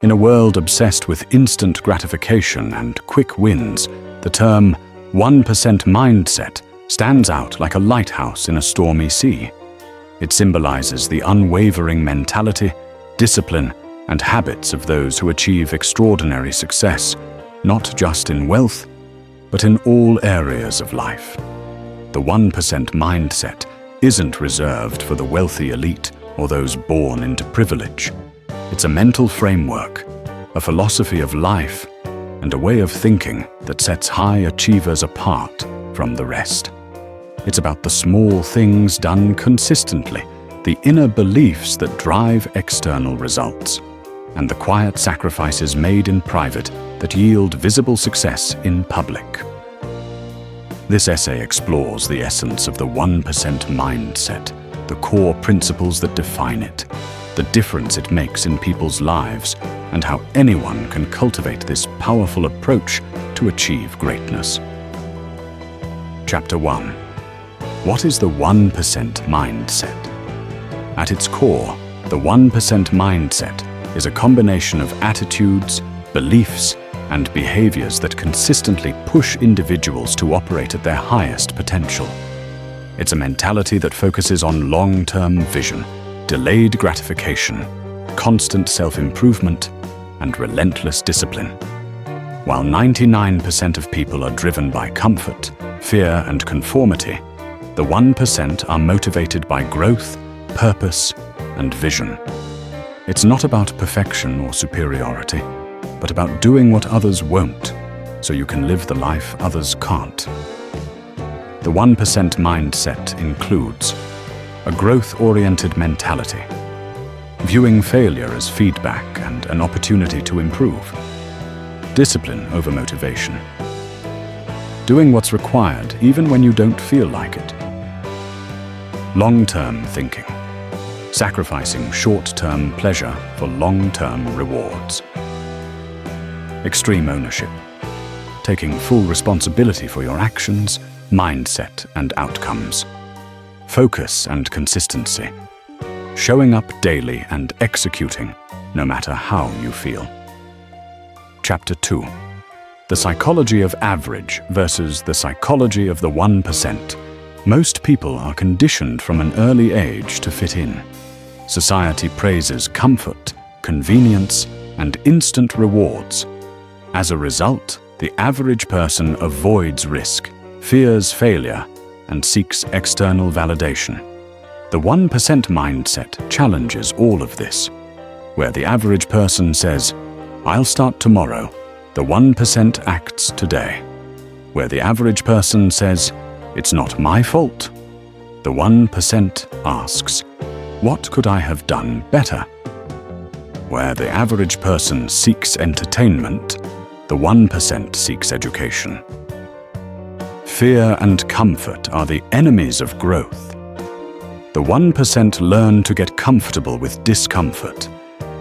In a world obsessed with instant gratification and quick wins, the term 1% mindset stands out like a lighthouse in a stormy sea. It symbolizes the unwavering mentality, discipline, and habits of those who achieve extraordinary success, not just in wealth, but in all areas of life. The 1% mindset isn't reserved for the wealthy elite or those born into privilege. It's a mental framework, a philosophy of life, and a way of thinking that sets high achievers apart from the rest. It's about the small things done consistently, the inner beliefs that drive external results, and the quiet sacrifices made in private that yield visible success in public. This essay explores the essence of the 1% mindset, the core principles that define it, the difference it makes in people's lives, and how anyone can cultivate this powerful approach to achieve greatness. Chapter 1. What is the 1% mindset? At its core, the 1% mindset is a combination of attitudes, beliefs, and behaviors that consistently push individuals to operate at their highest potential. It's a mentality that focuses on long-term vision, delayed gratification, constant self-improvement, and relentless discipline. While 99% of people are driven by comfort, fear, and conformity, the 1% are motivated by growth, purpose, and vision. It's not about perfection or superiority, but about doing what others won't, so you can live the life others can't. The 1% mindset includes a growth-oriented mentality, viewing failure as feedback and an opportunity to improve, discipline over motivation, doing what's required even when you don't feel like it, long-term thinking, sacrificing short-term pleasure for long-term rewards, extreme ownership, taking full responsibility for your actions, mindset, and outcomes, focus and consistency, showing up daily and executing no matter how you feel. Chapter 2. The psychology of average versus the psychology of the 1%. Most people are conditioned from an early age to fit in. Society praises comfort, convenience, and instant rewards. As a result, the average person avoids risk, fears failure, and seeks external validation. The 1% mindset challenges all of this. Where the average person says, "I'll start tomorrow," the 1% acts today. Where the average person says, "It's not my fault," the 1% asks, "What could I have done better?" Where the average person seeks entertainment, the 1% seeks education. Fear and comfort are the enemies of growth. The 1% learn to get comfortable with discomfort.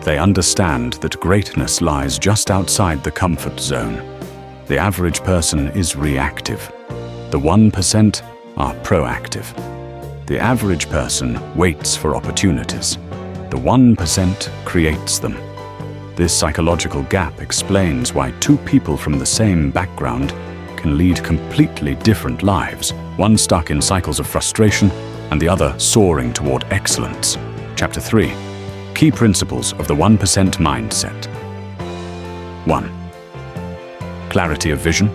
They understand that greatness lies just outside the comfort zone. The average person is reactive. The 1% are proactive. The average person waits for opportunities. The 1% creates them. This psychological gap explains why two people from the same background can lead completely different lives, one stuck in cycles of frustration and the other soaring toward excellence. Chapter 3. Key principles of the 1% mindset. 1. Clarity of vision.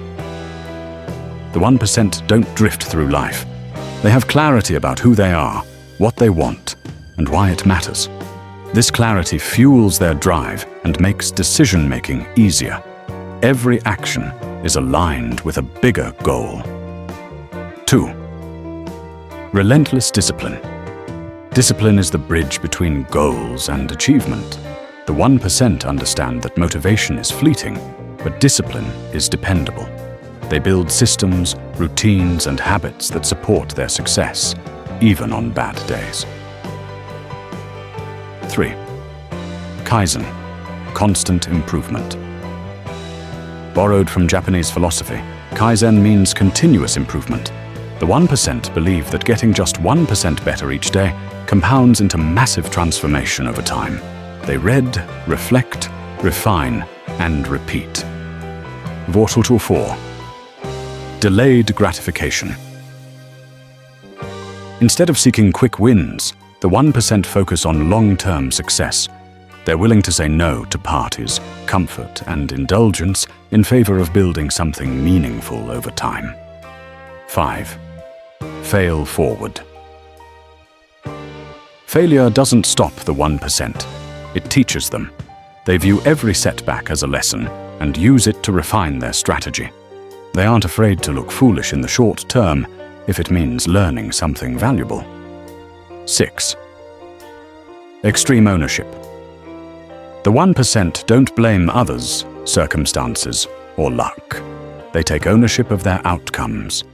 The 1% don't drift through life. They have clarity about who they are, what they want, and why it matters. This clarity fuels their drive and makes decision-making easier. Every action is aligned with a bigger goal. 2. Relentless discipline. Discipline is the bridge between goals and achievement. The 1% understand that motivation is fleeting, but discipline is dependable. They build systems, routines, and habits that support their success, even on bad days. 3. Kaizen, constant improvement. Borrowed from Japanese philosophy, Kaizen means continuous improvement. The 1% believe that getting just 1% better each day compounds into massive transformation over time. They read, reflect, refine, and repeat. Wortel 4. Delayed gratification. Instead of seeking quick wins, the 1% focus on long-term success. They're willing to say no to parties, comfort, and indulgence in favor of building something meaningful over time. 5. Fail forward. Failure doesn't stop the 1%. It teaches them. They view every setback as a lesson and use it to refine their strategy. They aren't afraid to look foolish in the short term if it means learning something valuable. 6. Extreme ownership. The 1% don't blame others, circumstances, or luck. They take ownership of their outcomes.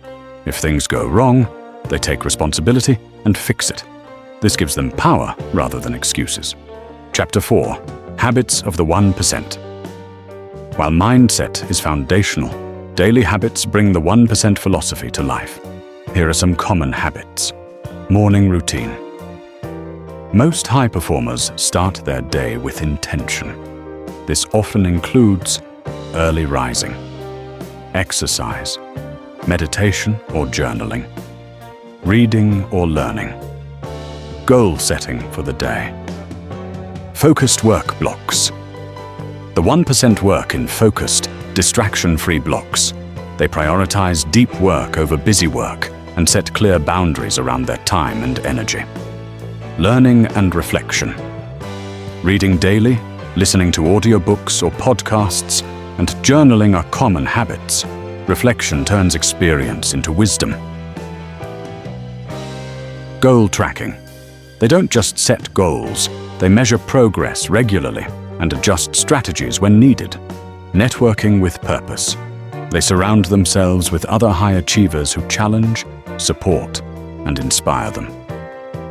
If things go wrong, they take responsibility and fix it. This gives them power rather than excuses. Chapter 4. Habits of the 1%. While mindset is foundational, daily habits bring the 1% philosophy to life. Here are some common habits. Morning routine. Most high performers start their day with intention. This often includes early rising, exercise, meditation or journaling, reading or learning, goal setting for the day. Focused work blocks. The 1% work in focused, distraction-free blocks. They prioritize deep work over busy work and set clear boundaries around their time and energy. Learning and reflection. Reading daily, listening to audiobooks or podcasts, and journaling are common habits. Reflection turns experience into wisdom. Goal tracking. They don't just set goals, they measure progress regularly and adjust strategies when needed. Networking with purpose. They surround themselves with other high achievers who challenge, support, and inspire them.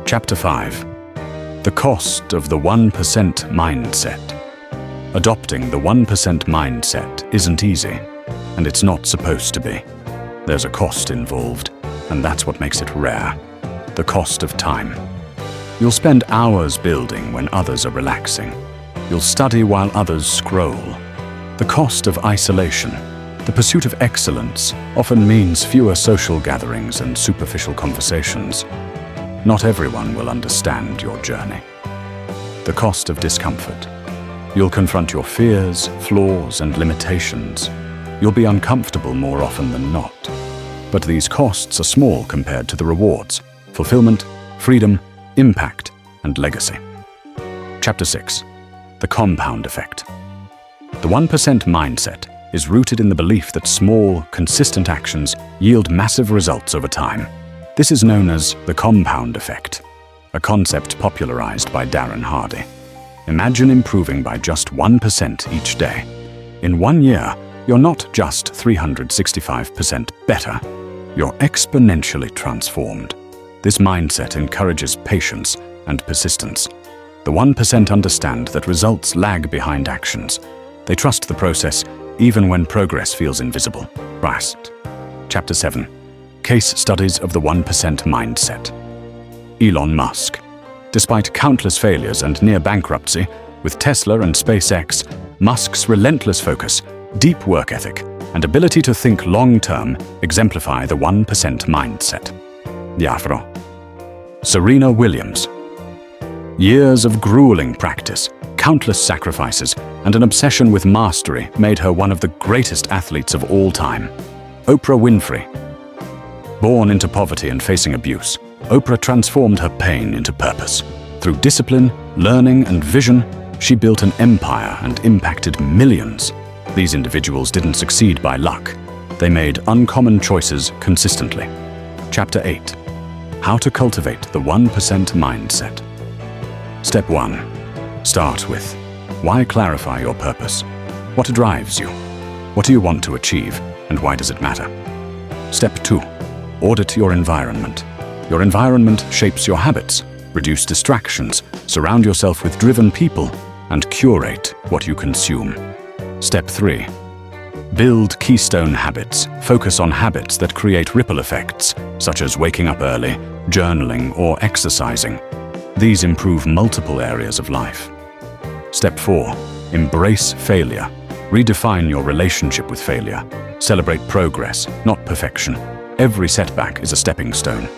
Chapter 5. The cost of the 1% mindset. Adopting the 1% mindset isn't easy, and it's not supposed to be. There's a cost involved, and that's what makes it rare. The cost of time. You'll spend hours building when others are relaxing. You'll study while others scroll. The cost of isolation. The pursuit of excellence often means fewer social gatherings and superficial conversations. Not everyone will understand your journey. The cost of discomfort. You'll confront your fears, flaws, and limitations. You'll be uncomfortable more often than not. But these costs are small compared to the rewards: fulfillment, freedom, impact, and legacy. Chapter 6. The compound effect. The 1% mindset is rooted in the belief that small, consistent actions yield massive results over time. This is known as the compound effect, a concept popularized by Darren Hardy. Imagine improving by just 1% each day. In 1 year, you're not just 365% better, you're exponentially transformed. This mindset encourages patience and persistence. The 1% understand that results lag behind actions. They trust the process even when progress feels invisible. Trust. Chapter 7. Case studies of the 1% mindset. Elon Musk. Despite countless failures and near bankruptcy, with Tesla and SpaceX, Musk's relentless focus, deep work ethic, and ability to think long-term exemplify the 1% mindset. Diafro. Serena Williams. Years of grueling practice, countless sacrifices, and an obsession with mastery made her one of the greatest athletes of all time. Oprah Winfrey. Born into poverty and facing abuse, Oprah transformed her pain into purpose. Through discipline, learning, and vision, she built an empire and impacted millions. These individuals didn't succeed by luck. They made uncommon choices consistently. Chapter 8. How to cultivate the 1% mindset. Step 1. Start with: why clarify your purpose? What drives you? What do you want to achieve, and why does it matter? Step 2. Audit your environment. Your environment shapes your habits. Reduce distractions, surround yourself with driven people, and curate what you consume. Step 3. Build keystone habits. Focus on habits that create ripple effects, such as waking up early, journaling, or exercising. These improve multiple areas of life. Step 4. Embrace failure. Redefine your relationship with failure. Celebrate progress, not perfection. Every setback is a stepping stone.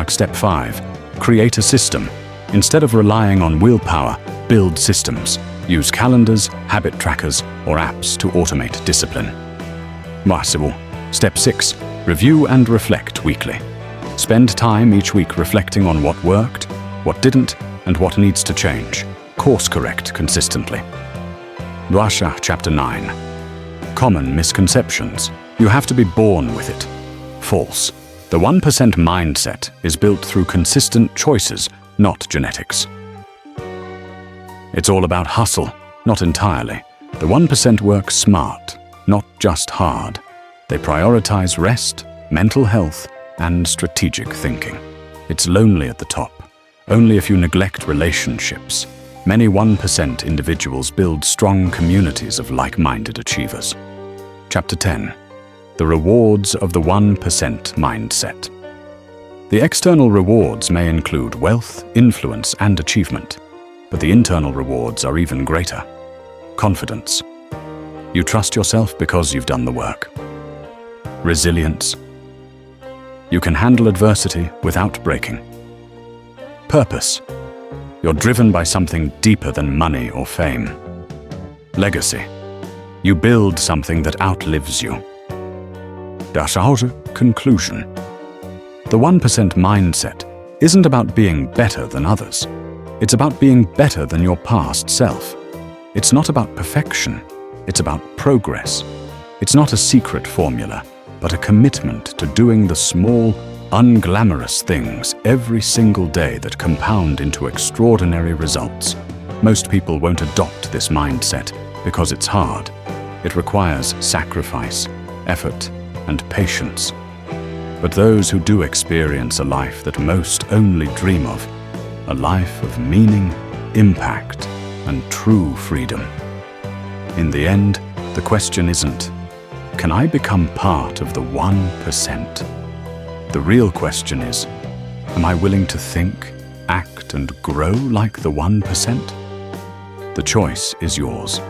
Step 5. Create a system. Instead of relying on willpower, build systems. Use calendars, habit trackers, or apps to automate discipline. Step 6. Review and reflect weekly. Spend time each week reflecting on what worked, what didn't, and what needs to change. Course correct consistently. Chapter 9. Common misconceptions. You have to be born with it. False. The 1% mindset is built through consistent choices, not genetics. It's all about hustle, not entirely. The 1% work smart, not just hard. They prioritize rest, mental health, and strategic thinking. It's lonely at the top. Only if you neglect relationships. Many 1% individuals build strong communities of like-minded achievers. Chapter 10. The rewards of the 1% mindset. The external rewards may include wealth, influence, and achievement, but the internal rewards are even greater. Confidence. You trust yourself because you've done the work. Resilience. You can handle adversity without breaking. Purpose. You're driven by something deeper than money or fame. Legacy. You build something that outlives you. Conclusion. The 1% mindset isn't about being better than others. It's about being better than your past self. It's not about perfection. It's about progress. It's not a secret formula, but a commitment to doing the small, unglamorous things every single day that compound into extraordinary results. Most people won't adopt this mindset because it's hard. It requires sacrifice, effort, and patience. But those who do experience a life that most only dream of, a life of meaning, impact, and true freedom. In the end, the question isn't, can I become part of the 1%? The real question is, am I willing to think, act, and grow like the 1%? The choice is yours.